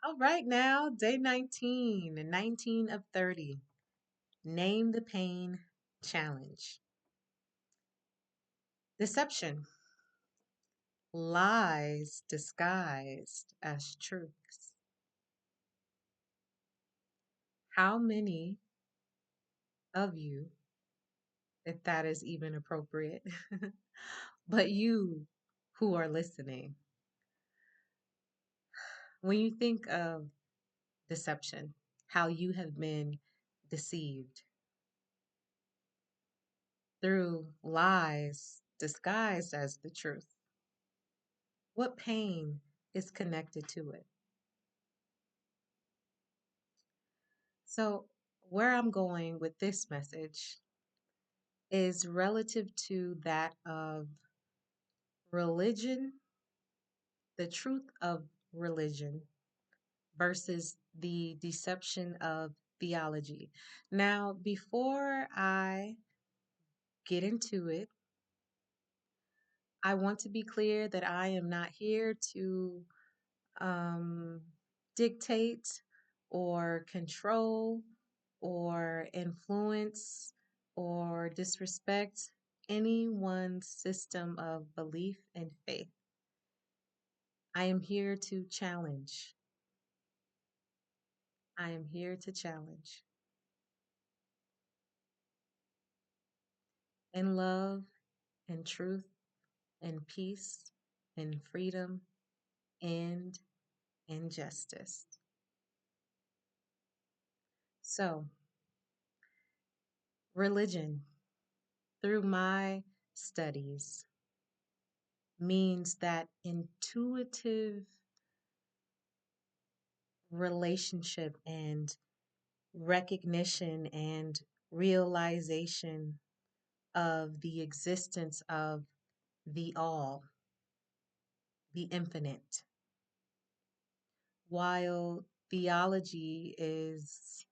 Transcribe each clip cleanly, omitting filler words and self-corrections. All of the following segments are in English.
All right, now, day 19, 19 of 30. Name the pain challenge. Deception, lies disguised as truths. How many of you, if that is even appropriate, but you who are listening, when you think of deception, how you have been deceived through lies disguised as the truth, what pain is connected to it? So, where I'm going with this message is relative to that of religion, the truth of religion versus the deception of theology. Now, before I get into it, I want to be clear that I am not here to um, dictate or control or influence or disrespect anyone's system of belief and faith. I am here to challenge. I am here to challenge in love and truth and peace and freedom and in justice. So, religion, through my studies, means that intuitive relationship and recognition and realization of the existence of the all, the infinite, while theology is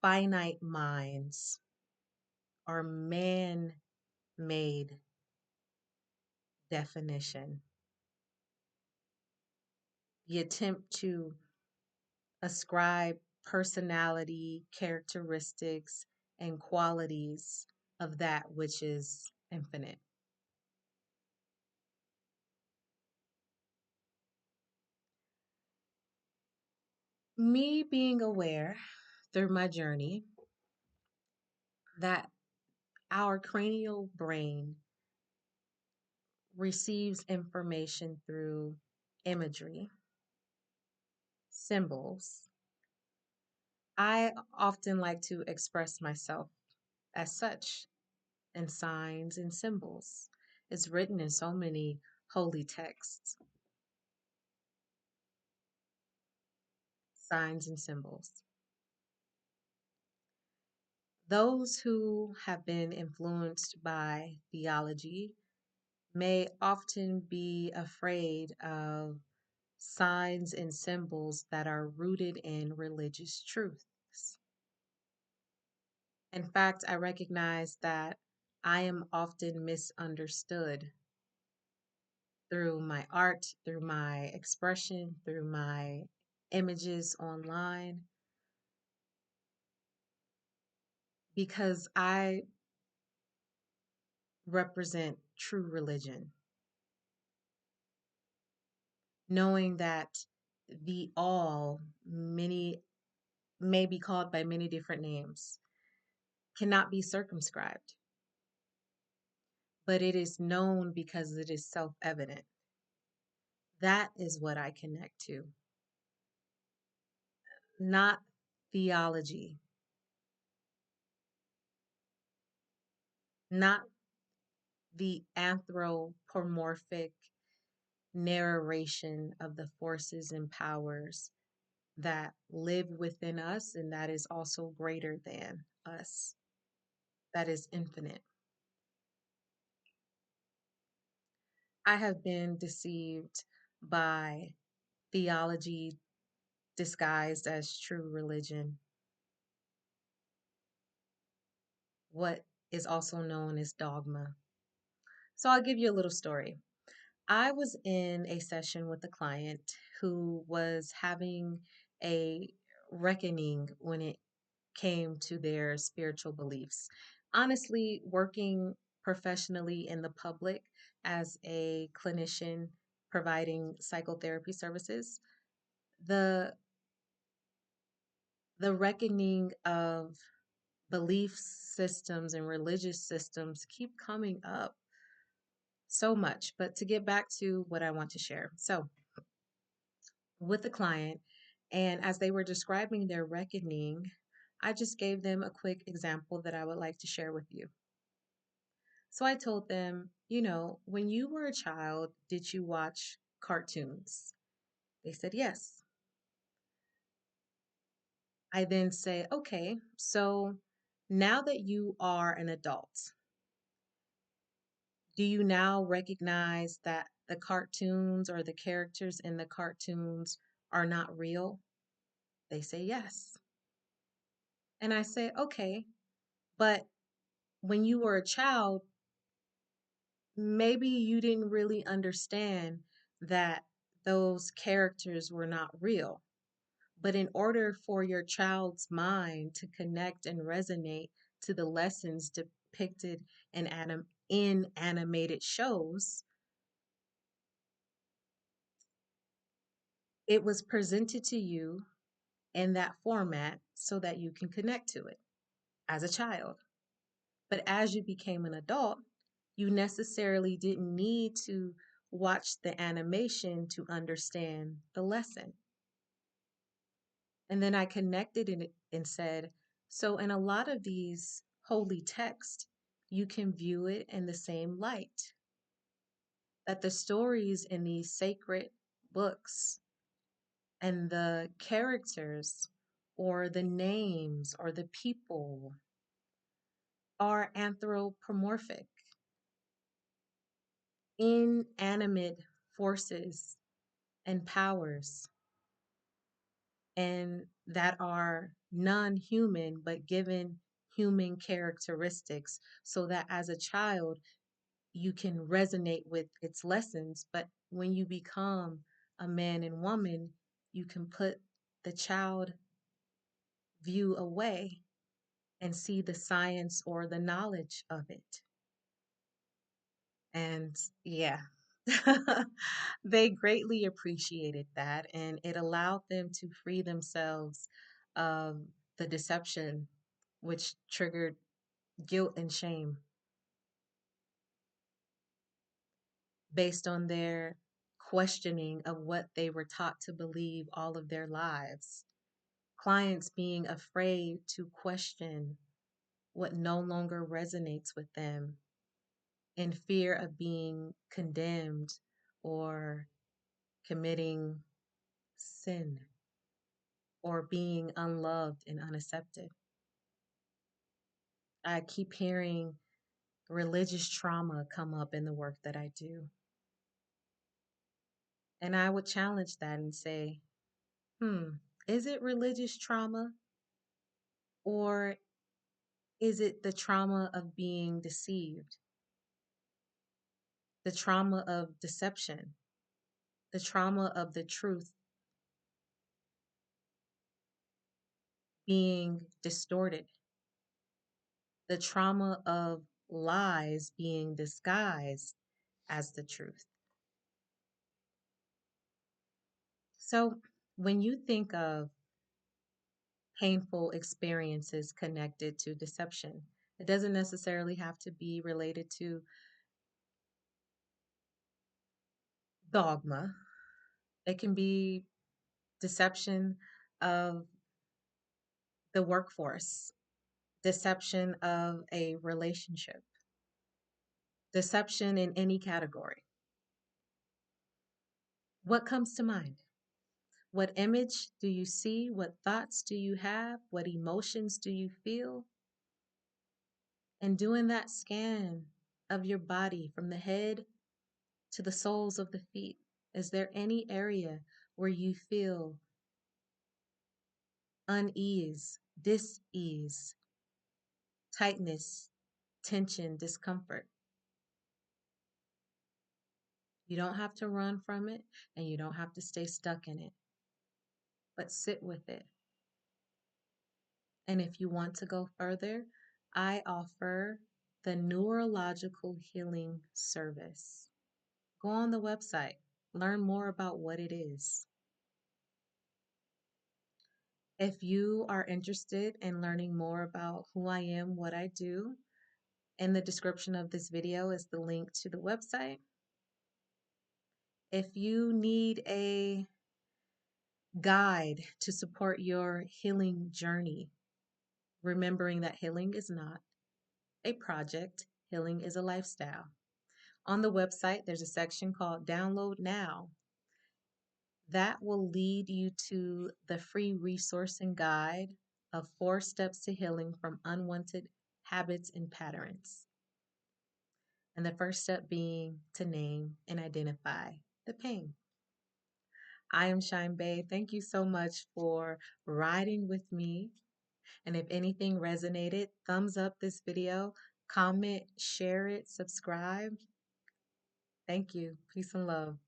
finite minds or man made definition. The attempt to ascribe personality, characteristics, and qualities of that which is infinite. Me being aware through my journey that our cranial brain receives information through imagery, symbols. I often like to express myself as such in signs and symbols. It's written in so many holy texts, signs and symbols. Those who have been influenced by theology may often be afraid of signs and symbols that are rooted in religious truths. In fact, I recognize that I am often misunderstood through my art, through my expression, through my images online, because I represent true religion, knowing that the all, many may be called by many different names, cannot be circumscribed, but it is known because it is self evident. That is what I connect to, not theology, not the anthropomorphic narration of the forces and powers that live within us and that is also greater than us, that is infinite. I have been deceived by theology disguised as true religion, what is also known as dogma. So I'll give you a little story. I was in a session with a client who was having a reckoning when it came to their spiritual beliefs. Honestly, working professionally in the public as a clinician providing psychotherapy services, the the reckoning of belief systems and religious systems keep coming up so much. But to get back to what I want to share. So, with the client, and as they were describing their reckoning, I just gave them a quick example that I would like to share with you. So I told them, when you were a child, did you watch cartoons? They said yes. I then say, okay, so now that you are an adult, do you now recognize that the cartoons or the characters in the cartoons are not real? They say yes. And I say, okay, but when you were a child, maybe you didn't really understand that those characters were not real. But in order for your child's mind to connect and resonate to the lessons depicted in animated shows, it was presented to you in that format so that you can connect to it as a child. But as you became an adult, you necessarily didn't need to watch the animation to understand the lesson. And then I connected it and said, so in a lot of these holy texts, you can view it in the same light. That the stories in these sacred books and the characters or the names or the people are anthropomorphic, inanimate forces and powers, and that are non human but given human characteristics so that as a child you can resonate with its lessons. But when you become a man and woman, you can put the child view away and see the science or the knowledge of it. And yeah, they greatly appreciated that. And it allowed them to free themselves of the deception, which triggered guilt and shame based on their questioning of what they were taught to believe all of their lives. Clients being afraid to question what no longer resonates with them in fear of being condemned or committing sin or being unloved and unaccepted. I keep hearing religious trauma come up in the work that I do. And I would challenge that and say, is it religious trauma or is it the trauma of being deceived, the trauma of deception, the trauma of the truth being distorted, the trauma of lies being disguised as the truth? So, when you think of painful experiences connected to deception, it doesn't necessarily have to be related to dogma. It can be deception of the workforce, deception of a relationship, deception in any category. What comes to mind? What image do you see? What thoughts do you have? What emotions do you feel? And doing that scan of your body from the head to the soles of the feet, is there any area where you feel unease, dis-ease, tightness, tension, discomfort? You don't have to run from it and you don't have to stay stuck in it, but sit with it. And if you want to go further, I offer the Neurological Healing Service. Go on the website, learn more about what it is. If you are interested in learning more about who I am, what I do, in the description of this video is the link to the website. If you need a guide to support your healing journey, remembering that healing is not a project, healing is a lifestyle. On the website, there's a section called Download Now. That will lead you to the free resource and guide of 4 steps to healing from unwanted habits and patterns. And the first step being to name and identify the pain. I am Shine Bay. Thank you so much for riding with me. And if anything resonated, thumbs up this video, comment, share it, subscribe. Thank you. Peace and love.